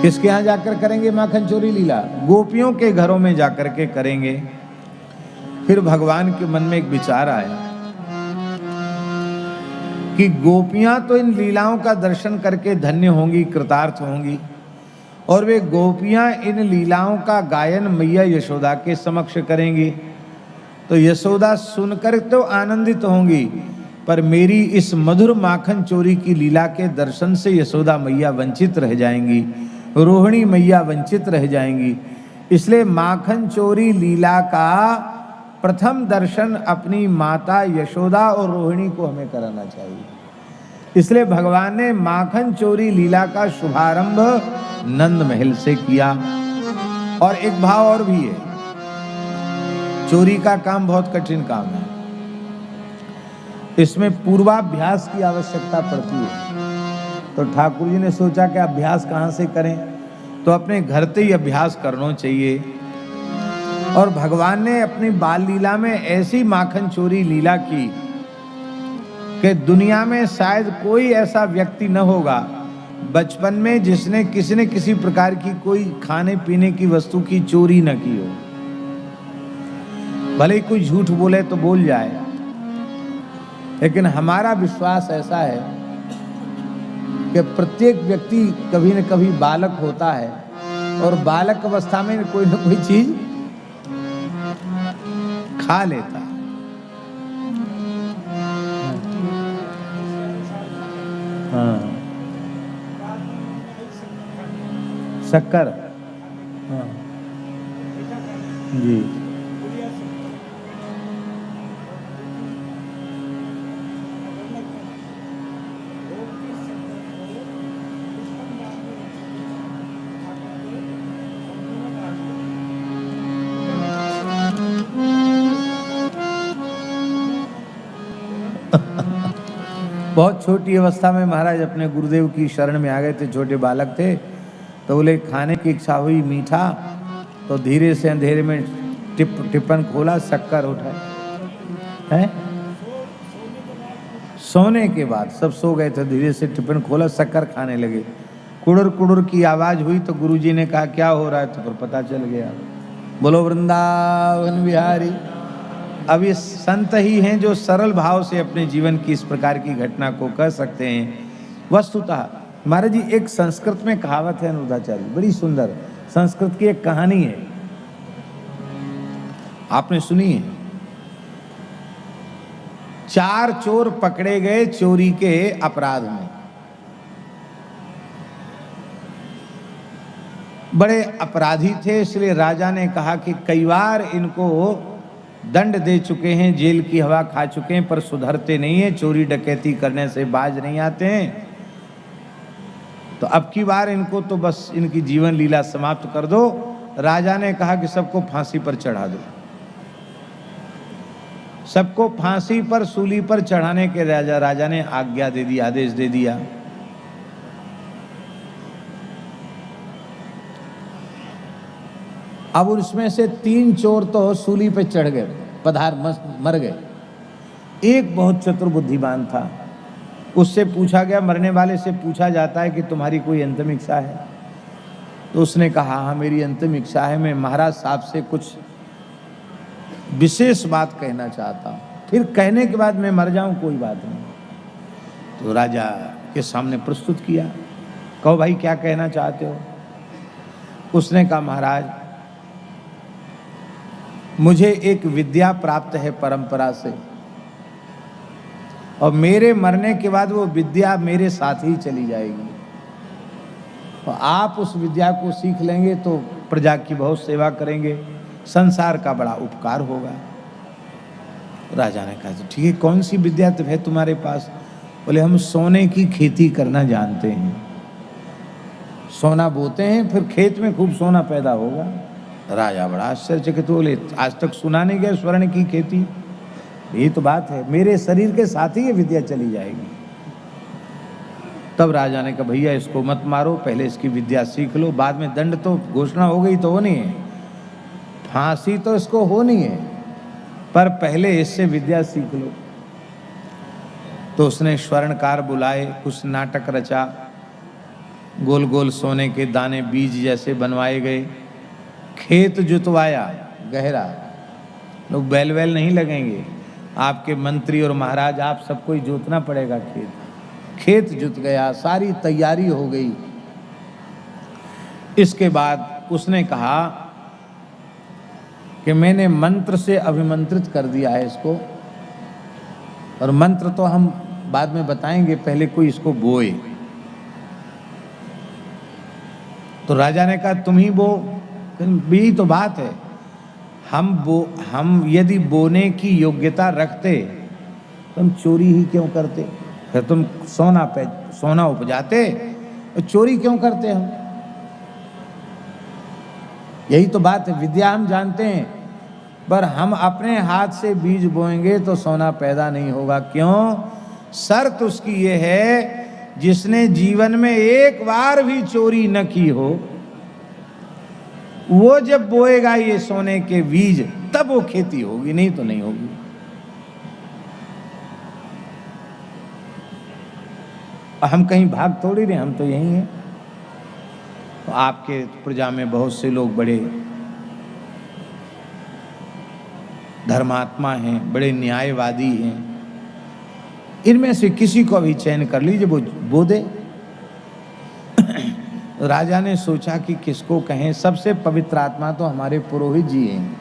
किसके यहाँ जाकर करेंगे माखन चोरी लीला? गोपियों के घरों में जाकर के करेंगे। फिर भगवान के मन में एक विचार आया कि गोपियां तो इन लीलाओं का दर्शन करके धन्य होंगी, कृतार्थ होंगी, और वे गोपियां इन लीलाओं का गायन मैया यशोदा के समक्ष करेंगी, तो यशोदा सुनकर तो आनंदित होंगी, पर मेरी इस मधुर माखन चोरी की लीला के दर्शन से यशोदा मैया वंचित रह जाएंगी, रोहिणी मैया वंचित रह जाएंगी। इसलिए माखन चोरी लीला का प्रथम दर्शन अपनी माता यशोदा और रोहिणी को हमें कराना चाहिए। इसलिए भगवान ने माखन चोरी लीला का शुभारंभ नंद महल से किया। और एक भाव और भी है, चोरी का काम बहुत कठिन काम है, इसमें पूर्वाभ्यास की आवश्यकता पड़ती है। तो ठाकुर जी ने सोचा कि अभ्यास कहाँ से करें, तो अपने घर से ही अभ्यास करना चाहिए। और भगवान ने अपनी बाल लीला में ऐसी माखन चोरी लीला की कि दुनिया में शायद कोई ऐसा व्यक्ति न होगा बचपन में जिसने किसी न किसी प्रकार की कोई खाने पीने की वस्तु की चोरी न की हो। भले ही कोई झूठ बोले तो बोल जाए, लेकिन हमारा विश्वास ऐसा है कि प्रत्येक व्यक्ति कभी न कभी बालक होता है और बालक अवस्था में कोई न कोई चीज खा लेता है। हाँ, शक्कर, हाँ जी, बहुत छोटी अवस्था में महाराज अपने गुरुदेव की शरण में आ गए थे। छोटे बालक थे तो बोले खाने की इच्छा हुई मीठा, तो धीरे से अंधेरे में टिप्पण खोला, शक्कर उठाए है। सोने के बाद सब सो गए थे, धीरे से टिप्पण खोला, शक्कर खाने लगे। कुड़ुर कुड़ुर की आवाज हुई तो गुरुजी ने कहा क्या हो रहा है, तो फिर पता चल गया। बोलो वृंदावन बिहारी। अब ये संत ही हैं जो सरल भाव से अपने जीवन की इस प्रकार की घटना को कह सकते हैं। वस्तुतः महाराज जी, एक संस्कृत में कहावत है अनुरुद्धाचार्य, बड़ी सुंदर, संस्कृत की एक कहानी है, आपने सुनी है। 4 चोर पकड़े गए चोरी के अपराध में। बड़े अपराधी थे, इसलिए राजा ने कहा कि कई बार इनको दंड दे चुके हैं, जेल की हवा खा चुके हैं, पर सुधरते नहीं हैं, चोरी डकैती करने से बाज नहीं आते हैं। तो अब की बार इनको तो बस इनकी जीवन लीला समाप्त कर दो। राजा ने कहा कि सबको फांसी पर चढ़ा दो। सबको फांसी पर, सूली पर चढ़ाने के राजा ने आज्ञा दे दी, आदेश दे दिया। अब उसमें से 3 चोर तो सूली पे चढ़ गए, पधार मर गए। एक बहुत चतुर बुद्धिमान था, उससे पूछा गया, मरने वाले से पूछा जाता है कि तुम्हारी कोई अंतिम इच्छा है? तो उसने कहा हाँ मेरी अंतिम इच्छा है, मैं महाराज साहब से कुछ विशेष बात कहना चाहता हूँ, फिर कहने के बाद मैं मर जाऊं कोई बात नहीं। तो राजा के सामने प्रस्तुत किया, कहो भाई क्या कहना चाहते हो? उसने कहा महाराज मुझे एक विद्या प्राप्त है परंपरा से, और मेरे मरने के बाद वो विद्या मेरे साथ ही चली जाएगी, और आप उस विद्या को सीख लेंगे तो प्रजा की बहुत सेवा करेंगे, संसार का बड़ा उपकार होगा। राजा ने कहा ठीक है, कौन सी विद्या है तुम्हारे पास? बोले हम सोने की खेती करना जानते हैं, सोना बोते हैं फिर खेत में खूब सोना पैदा होगा। राजा बड़ा आश्चर्यचकित बोले आज तक सुना नहीं गया स्वर्ण की खेती, ये तो बात है, मेरे शरीर के साथ ही ये विद्या चली जाएगी। तब राजा ने कहा भैया इसको मत मारो, पहले इसकी विद्या सीख लो, बाद में दंड तो घोषणा हो गई तो होनी है, फांसी तो इसको होनी है, पर पहले इससे विद्या सीख लो। तो उसने स्वर्णकार बुलाए, कुछ नाटक रचा, गोल गोल सोने के दाने बीज जैसे बनवाए गए। खेत जुतवाया गहरा, लोग बैल वैल नहीं लगेंगे, आपके मंत्री और महाराज आप सबको ही जोतना पड़ेगा खेत। खेत जुत गया, सारी तैयारी हो गई। इसके बाद उसने कहा कि मैंने मंत्र से अभिमंत्रित कर दिया है इसको, और मंत्र तो हम बाद में बताएंगे, पहले कोई इसको बोए। तो राजा ने कहा तुम ही बो। यही तो बात है, हम यदि बोने की योग्यता रखते तो हम चोरी ही क्यों करते? फिर तुम सोना उपजाते, चोरी क्यों करते हम? यही तो बात है। विद्या हम जानते हैं, पर हम अपने हाथ से बीज बोएंगे तो सोना पैदा नहीं होगा। क्यों? शर्त उसकी ये है, जिसने जीवन में एक बार भी चोरी न की हो, वो जब बोएगा ये सोने के बीज, तब वो खेती होगी, नहीं तो नहीं होगी। हम कहीं भाग थोड़ी रहे, हम तो यही हैं। तो आपके प्रजा में बहुत से लोग बड़े धर्मात्मा हैं, बड़े न्यायवादी हैं, इनमें से किसी को भी चयन कर लीजिए, वो बो दे। राजा ने सोचा कि किसको कहें, सबसे पवित्र आत्मा तो हमारे पुरोहित जी हैं।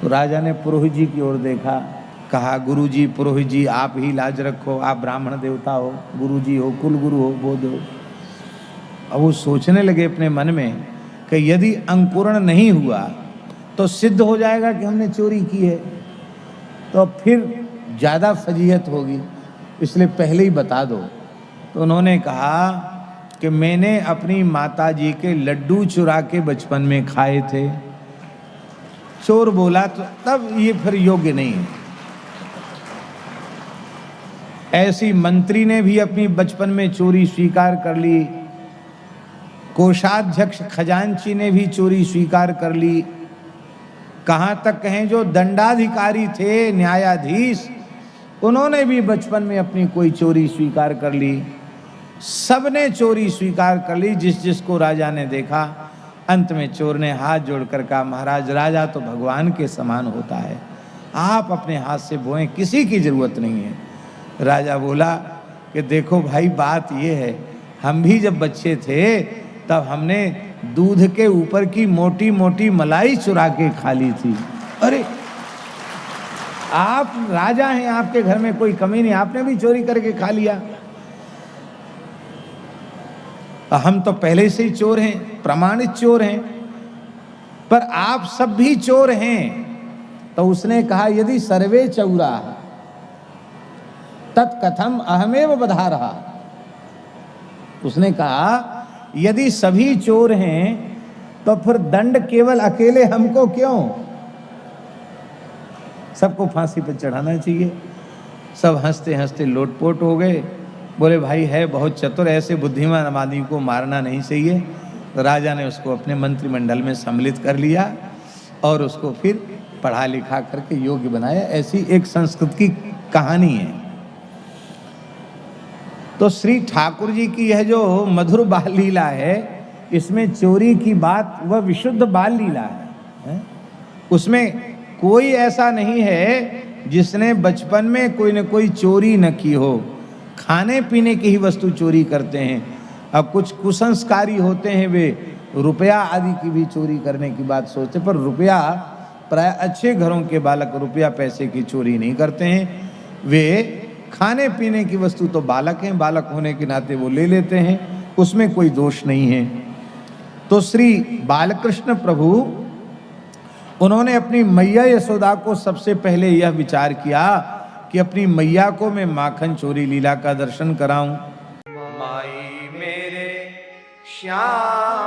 तो राजा ने पुरोहित जी की ओर देखा, कहा गुरु जी, पुरोहित जी आप ही लाज रखो, आप ब्राह्मण देवता हो, गुरु जी हो, कुल गुरु हो, बोध हो। अब वो सोचने लगे अपने मन में कि यदि अंकुरण नहीं हुआ तो सिद्ध हो जाएगा कि हमने चोरी की है, तो फिर ज़्यादा फजीहत होगी, इसलिए पहले ही बता दो। तो उन्होंने कहा कि मैंने अपनी माता जी के लड्डू चुरा के बचपन में खाए थे। चोर बोला तो तब ये फिर योग्य नहीं है। ऐसी मंत्री ने भी अपनी बचपन में चोरी स्वीकार कर ली, कोषाध्यक्ष खजांची ने भी चोरी स्वीकार कर ली, कहाँ तक कहें जो दंडाधिकारी थे, न्यायाधीश, उन्होंने भी बचपन में अपनी कोई चोरी स्वीकार कर ली। सबने चोरी स्वीकार कर ली। जिस जिसको राजा ने देखा, अंत में चोर ने हाथ जोड़कर कहा, महाराज राजा तो भगवान के समान होता है, आप अपने हाथ से बोएं, किसी की जरूरत नहीं है। राजा बोला कि देखो भाई, बात ये है, हम भी जब बच्चे थे तब हमने दूध के ऊपर की मोटी मोटी मलाई चुरा के खा ली थी। अरे आप राजा हैं, आपके घर में कोई कमी नहीं, आपने भी चोरी करके खा लिया। हम तो पहले से ही चोर हैं, प्रमाणित चोर हैं, पर आप सब भी चोर हैं। तो उसने कहा, यदि सर्वे चौरा तत्कथम अहमेव बधारहा। उसने कहा यदि सभी चोर हैं तो फिर दंड केवल अकेले हमको क्यों? सबको फांसी पर चढ़ाना चाहिए। सब हंसते हंसते लोटपोट हो गए। बोले भाई है बहुत चतुर, ऐसे बुद्धिमान आदमी को मारना नहीं चाहिए। तो राजा ने उसको अपने मंत्रिमंडल में सम्मिलित कर लिया और उसको फिर पढ़ा लिखा करके योग्य बनाया। ऐसी एक संस्कृत की कहानी है। तो श्री ठाकुर जी की यह जो मधुर बाल लीला है, इसमें चोरी की बात वह विशुद्ध बाल लीला है। उसमें कोई ऐसा नहीं है जिसने बचपन में कोई न कोई चोरी न की हो। खाने पीने की ही वस्तु चोरी करते हैं। अब कुछ कुसंस्कारी होते हैं, वे रुपया आदि की भी चोरी करने की बात सोचते, पर रुपया प्राय अच्छे घरों के बालक रुपया पैसे की चोरी नहीं करते हैं। वे खाने पीने की वस्तु तो बालक हैं, बालक होने के नाते वो ले लेते हैं, उसमें कोई दोष नहीं है। तो श्री बालकृष्ण प्रभु, उन्होंने अपनी मैया यशोदा को सबसे पहले यह विचार किया कि अपनी मैया को मैं माखन चोरी लीला का दर्शन कराऊं। माई मेरे श्याम